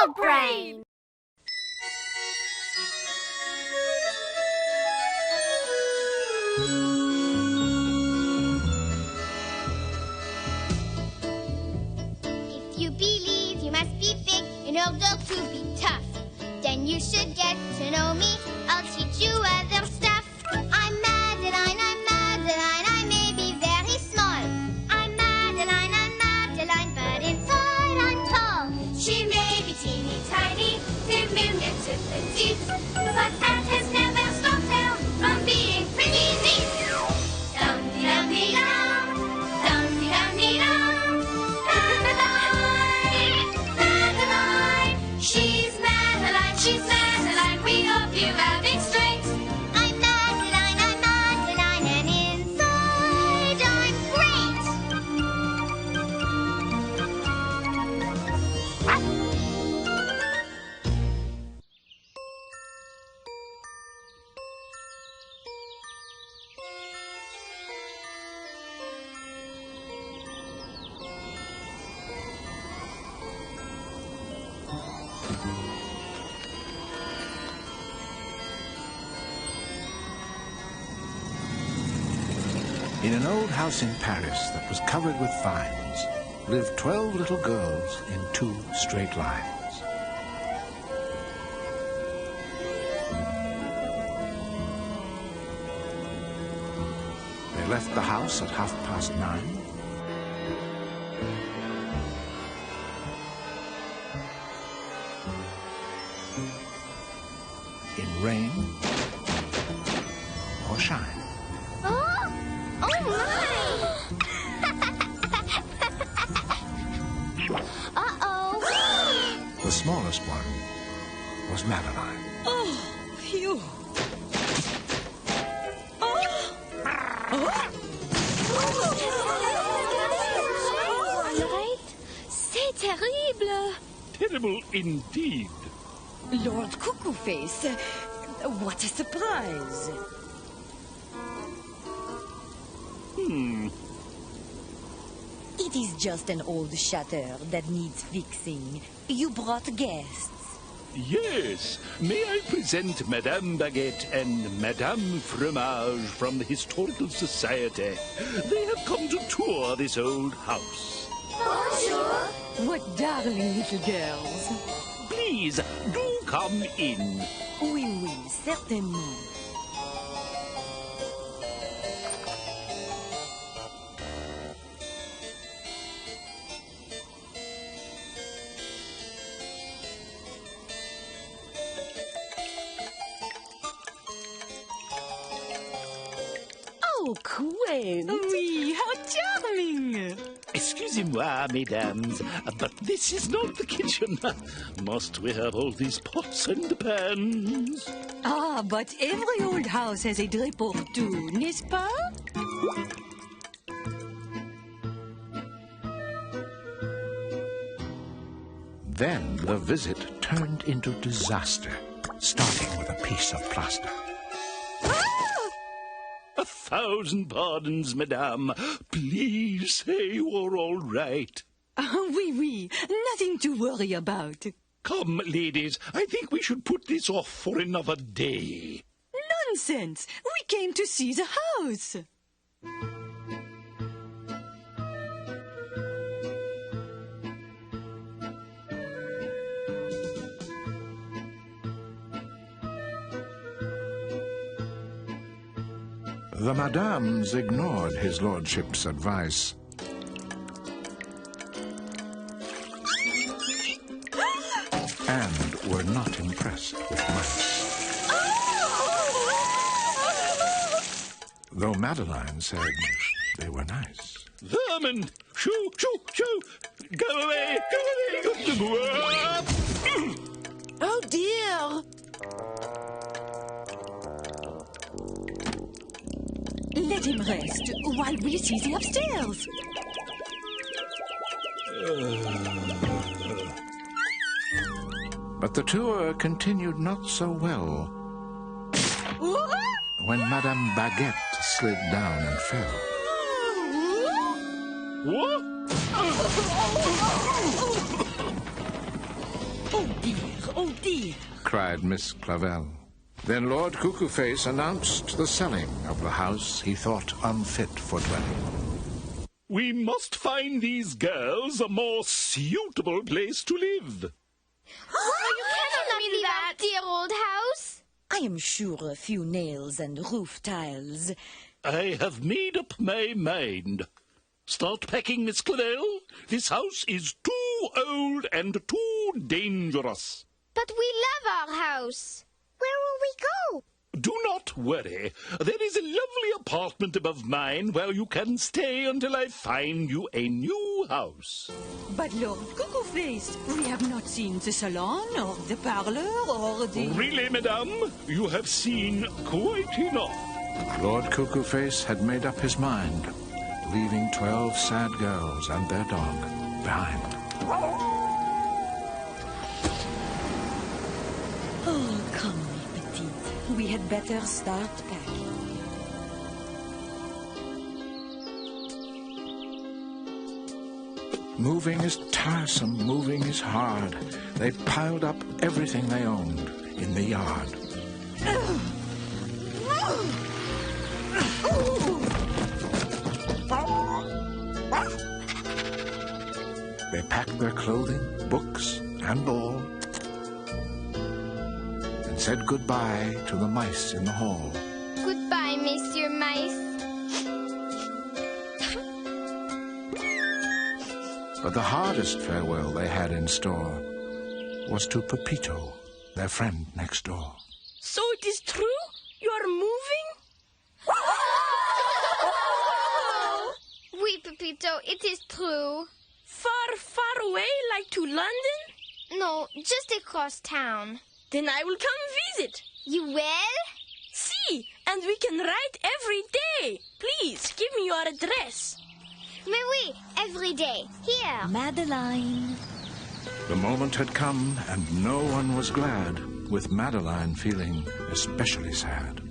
WildBrain! If you believe you must be big in order to be tough, then you should get to know me. I'll teach you other stuff. I'm Madeline, I may be very small. I'm Madeline, but inside I'm tall. She may be teeny tiny, diminutive petite, but that has never stopped her from being pretty neat. Dum-dee-dum-dee-dum, dum-dee-dum-dee-dum, Madeline, Madeline. She's Madeline, we hope you have it straight. I'm Madeline, and inside I'm great. In an old house in Paris that was covered with vines lived 12 little girls in 2 straight lines. They left the house at 9:30. In rain or shine. Oh my! Uh-oh. The smallest one was Madeline. Oh, phew. C'est terrible. Terrible indeed. Lord Cuckoo Face, what a surprise. It is just an old shutter that needs fixing. You brought guests. Yes, may I present Madame Baguette and Madame Fromage from the Historical Society. They have come to tour this old house. Bonjour. What darling little girls. Please, do come in. Oui, certainement. Oh, quaint! Oui, how charming! Excusez-moi, mesdames, but this is not the kitchen. Must we have all these pots and pans? Ah, but every old house has a drip or two, n'est-ce pas? Then the visit turned into disaster, starting with a piece of plaster. 1,000 pardons, madame. Please say you're all right. Oui, nothing to worry about. Come, ladies, I think we should put this off for another day. Nonsense! We came to see the house. The madames ignored his lordship's advice. And were not impressed with mice. Though Madeline said they were nice. Vermin! Shoo, shoo, shoo! Go away! Go away! Oh, dear! Let him rest while we see the upstairs. But the tour continued not so well when Madame Baguette slid down and fell. What? Oh, Oh dear. cried Miss Clavel. Then Lord Cuckoo-Face announced the selling of the house he thought unfit for dwelling. We must find these girls a more suitable place to live. Oh, you cannot leave that dear old house. I am sure a few nails and roof tiles. I have made up my mind. Start packing, Miss Clavel. This house is too old and too dangerous. But we love our house. Where will we go? Do not worry. There is a lovely apartment above mine where you can stay until I find you a new house. But Lord Cuckoo-Face, we have not seen the salon or the parlor or the... Really, madame? You have seen quite enough. Lord Cuckoo-Face had made up his mind, leaving 12 sad girls and their dog behind. Oh, come, mes petites. We had better start packing. Moving is tiresome, moving is hard. They piled up everything they owned in the yard. They packed their clothing, books, and all, and said goodbye to the mice in the hall. Goodbye, Monsieur Mice. But the hardest farewell they had in store was to Pepito, their friend next door. So it is true? You are moving? Oui, Pepito, it is true. Far, far away, like to London? No, just across town. Then I will come visit. You will? See, and we can write every day. Please, give me your address. Mais oui, every day. Here. Madeline. The moment had come, and no one was glad, with Madeline feeling especially sad.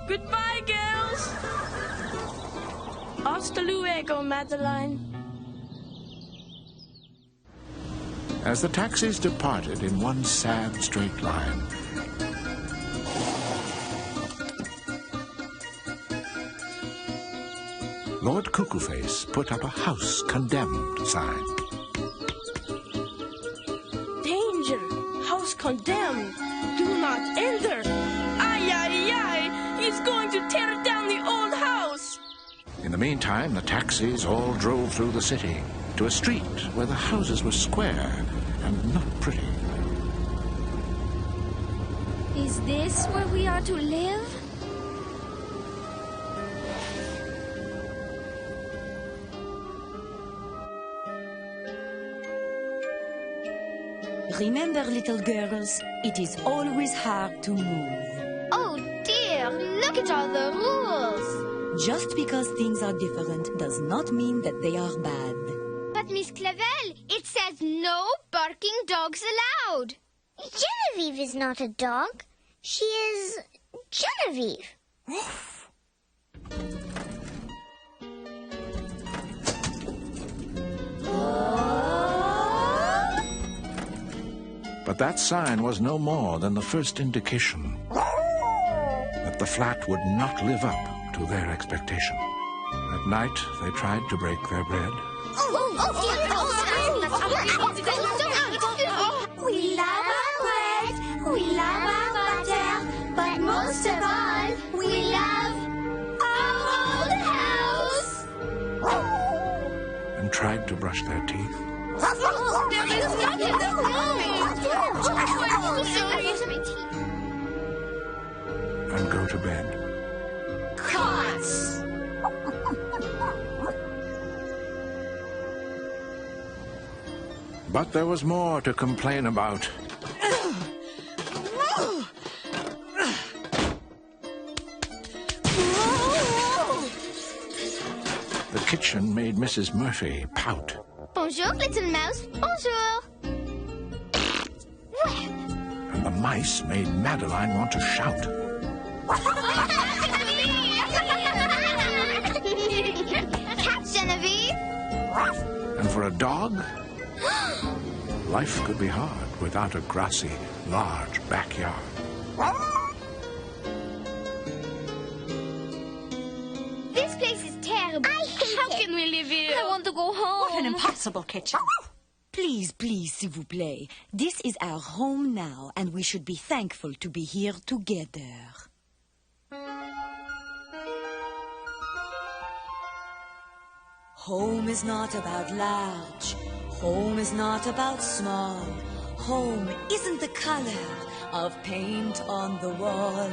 Goodbye, girls. Hasta luego, Madeline. As the taxis departed in one sad straight line, Lord Cuckoo-Face put up a house condemned sign. Danger. House condemned. Do not enter. Ay, ay, ay. He's going to tear down the old house. In the meantime, the taxis all drove through the city to a street where the houses were square and not pretty. Is this where we are to live? Remember, little girls, it is always hard to move. Oh dear, look at all the rules. Just because things are different does not mean that they are bad. But Miss Clavel, it says no barking dogs allowed. Genevieve is not a dog. She is Genevieve. But that sign was no more than the first indication that the flat would not live up to their expectation. At night, they tried to break their bread. We love our bread, we love our butter, but most of all, we love our old house. And tried to brush their teeth. There is nothing wrong. And go to bed. Cots. But there was more to complain about. The kitchen made Mrs. Murphy pout. Bonjour, little mouse. Bonjour. And the mice made Madeline want to shout. Catch, Genevieve! And for a dog, life could be hard without a grassy, large backyard. This place is terrible. I hate How can we live here? I want to go home. What an impossible kitchen. Please, please, s'il vous plaît. This is our home now, and we should be thankful to be here together. Home is not about large. Home is not about small. Home isn't the color of paint on the wall.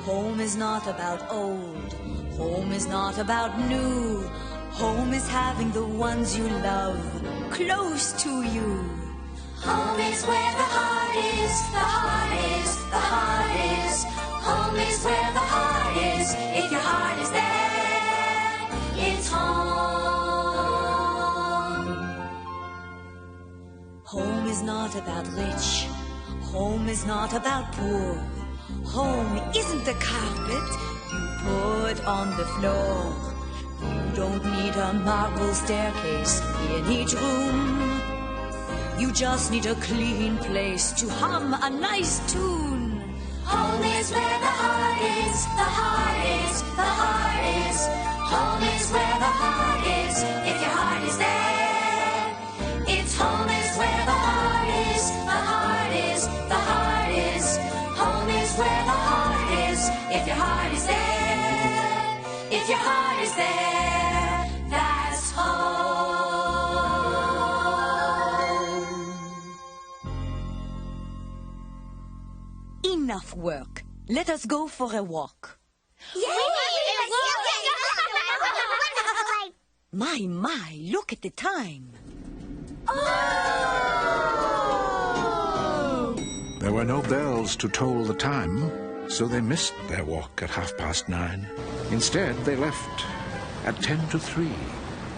Home is not about old. Home is not about new. Home is having the ones you love close to you. Home is where the heart is, the heart is, the heart is. Home is where the heart is. If your heart is there, it's home. Home is not about rich. Home is not about poor. Home isn't the carpet you put on the floor. You don't need a marble staircase in each room. You just need a clean place to hum a nice tune. Home is where the heart is, the heart is, the heart is. Home is where the heart is. If your heart is there, it's home is where the heart is, the heart is, the heart is. Home is where the heart is. If your heart is there, if your heart is there, that's home. Enough work. Let us go for a walk. My, look at the time. There were no bells to toll the time, so they missed their walk at 9:30. Instead, they left at 2:50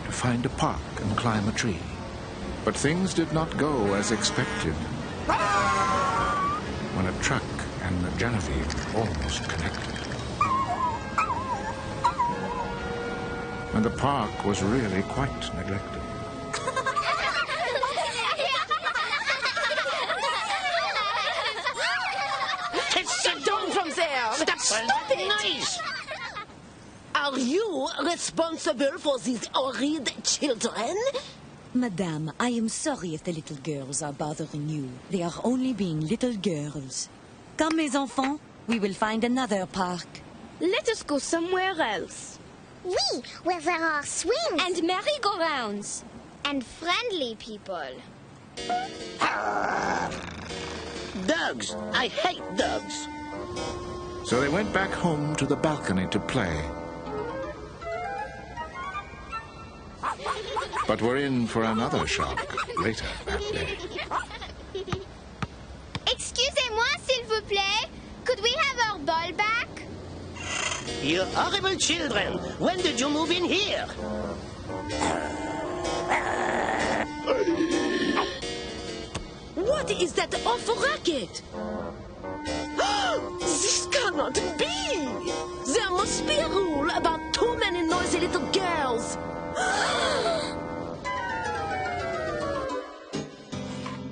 to find a park and climb a tree. But things did not go as expected when a truck and Genevieve almost connected. And the park was really quite neglected. Sit down from there! Stop it! Nice. Are you responsible for these horrid children? Madame, I am sorry if the little girls are bothering you. They are only being little girls. Come, mes enfants, we will find another park. Let us go somewhere else. Oui, where there are swings. And merry-go-rounds. And friendly people. Dogs. I hate dogs. So they went back home to the balcony to play. But were in for another shock later that day. Excusez-moi, s'il vous plaît. Could we have our ball back? You horrible children. When did you move in here? What is that awful racket? This cannot be! There must be a rule about too many noisy little girls.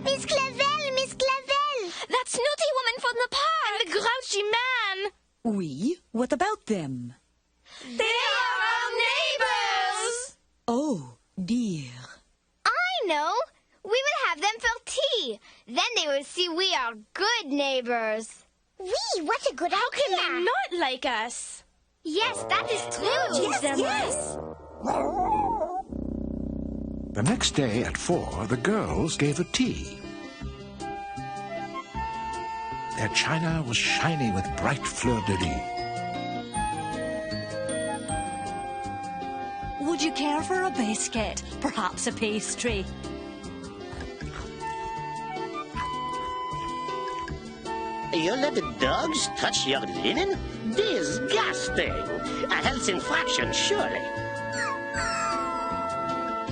Miss Clavel, Miss Clavel! That snooty woman from the park! And the grouchy man! Oui, what about them? They are our neighbors! Oh, dear. I know. We will have them for tea. Then they will see we are good neighbors. Oui, what a good How can they not like us? Yes, that is true. Yes. The next day at 4, the girls gave a tea. Their china was shiny with bright fleur-de-lis. Would you care for a biscuit? Perhaps a pastry? You let the dogs touch your linen? Disgusting! A health infraction, surely.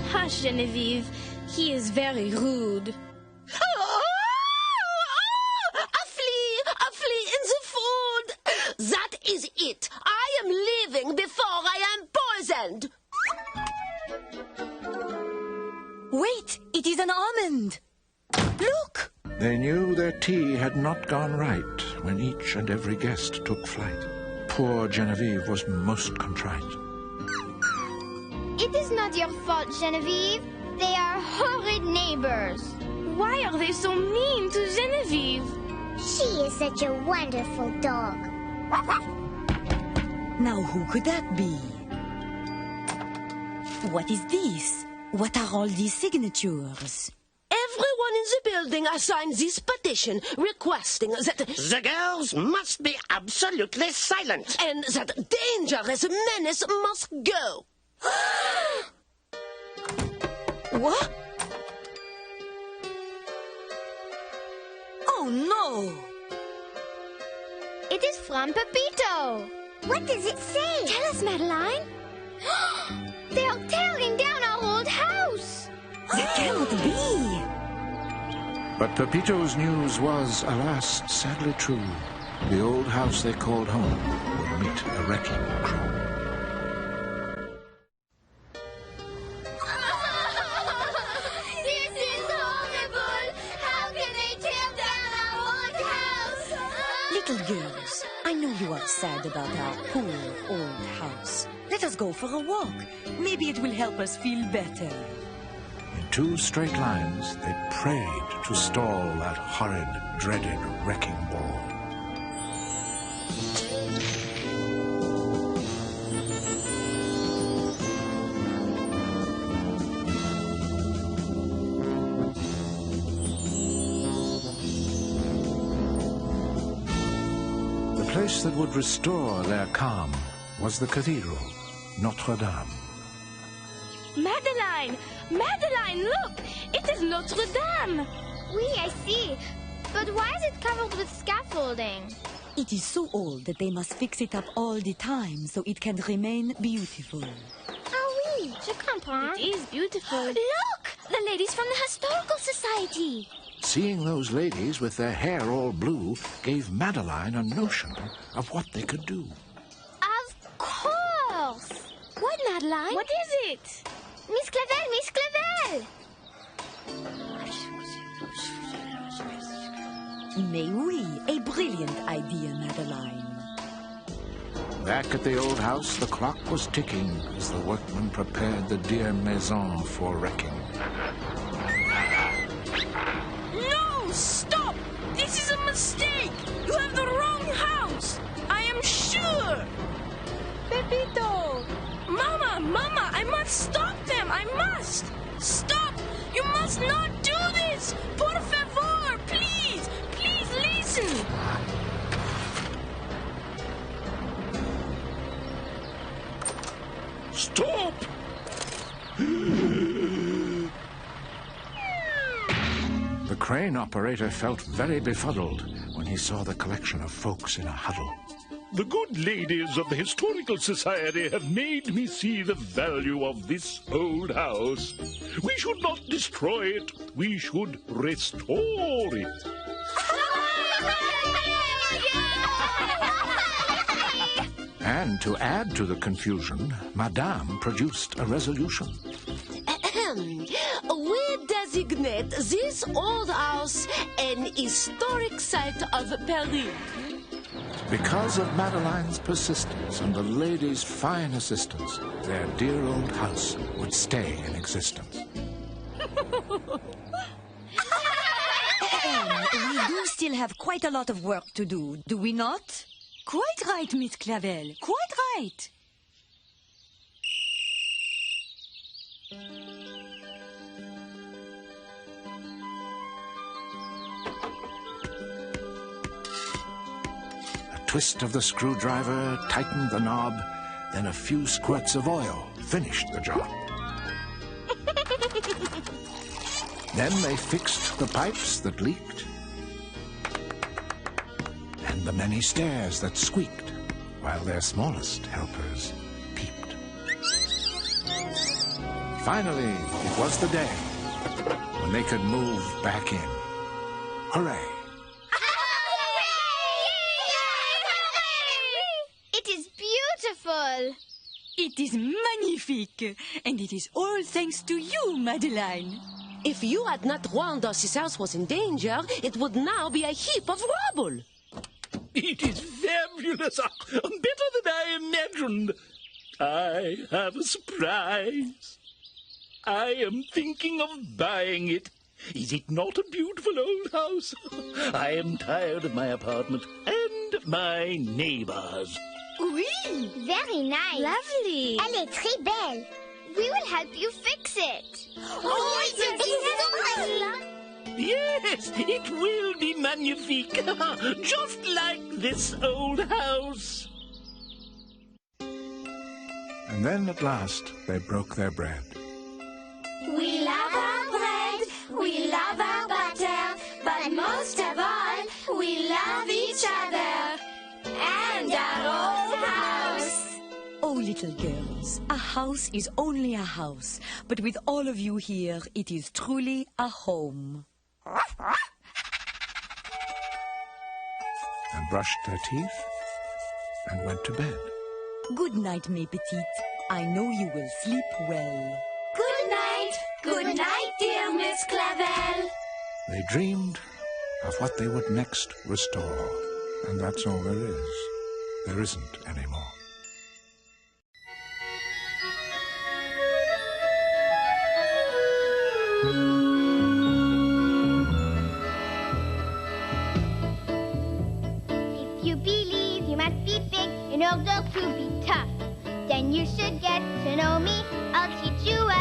Hush, Genevieve. He is very rude. A flea in the food! That had not gone right when each and every guest took flight. Poor Genevieve was most contrite. It is not your fault, Genevieve. They are horrid neighbors. Why are they so mean to Genevieve? She is such a wonderful dog. Now who could that be? What is this? What are all these signatures? Everyone in the building has signed this petition requesting that The girls must be absolutely silent. and that dangerous menace must go. What? Oh no! It is from Pepito. What does it say? Tell us, Madeline. They are tearing down our old house. That cannot be! But Pepito's news was, alas, sadly true. The old house they called home would meet a wrecking crew. This is horrible. How can they tear down our old house? Little girls, I know you are sad about our poor old house. Let us go for a walk. Maybe it will help us feel better. In 2 straight lines, they prayed to stall that horrid, dreaded wrecking ball. The place that would restore their calm was the cathedral, Notre Dame. Madeline! Madeline, look! It is Notre Dame! Oui, I see. But why is it covered with scaffolding? It is so old that they must fix it up all the time so it can remain beautiful. Ah oui, je comprends. It is beautiful. Look! The ladies from the Historical Society. Seeing those ladies with their hair all blue gave Madeline a notion of what they could do. Of course. What, Madeline? What is it? Miss Clavel, Miss Clavel! Mais oui, a brilliant idea, Madeline. Back at the old house, the clock was ticking as the workmen prepared the dear maison for wrecking. No! Stop! This is a mistake! You have the wrong house! I am sure! Pepito! Mama! Mama! I must stop them! I must! Stop! You must not do this! Por favor! Please! Please listen! Stop! The crane operator felt very befuddled when he saw the collection of folks in a huddle. The good ladies of the Historical Society have made me see the value of this old house. We should not destroy it. We should restore it. And to add to the confusion, Madame produced a resolution. We designate this old house an historic site of Paris. Because of Madeline's persistence and the ladies' fine assistance, their dear old house would stay in existence. We do still have quite a lot of work to do we not? Quite right, Miss Clavel, quite right. A twist of the screwdriver tightened the knob, then a few squirts of oil finished the job. Then they fixed the pipes that leaked and the many stairs that squeaked while their smallest helpers peeped. Finally, it was the day when they could move back in. Hooray! It is beautiful. It is magnifique, and it is all thanks to you, Madeline. If you had not warned us his house was in danger, it would now be a heap of rubble. It is fabulous. Better than I imagined. I have a surprise. I am thinking of buying it. Is it not a beautiful old house? I am tired of my apartment and my neighbors. Oui. Very nice. Lovely. Elle est très belle. We will help you fix it. Oh, it's Yes, it will be magnifique. Just like this old house. And then at last they broke their bread. We love our bread, we love our butter, but most of all, we love each other and our old house. Oh, little girls, a house is only a house, but with all of you here, it is truly a home. And brushed their teeth and went to bed. Good night, mes petites. I know you will sleep well. Good night, dear Miss Clavel. They dreamed of what they would next restore. And that's all there is. There isn't any more. If you believe you must be big in order to be tough, then you should get to know me.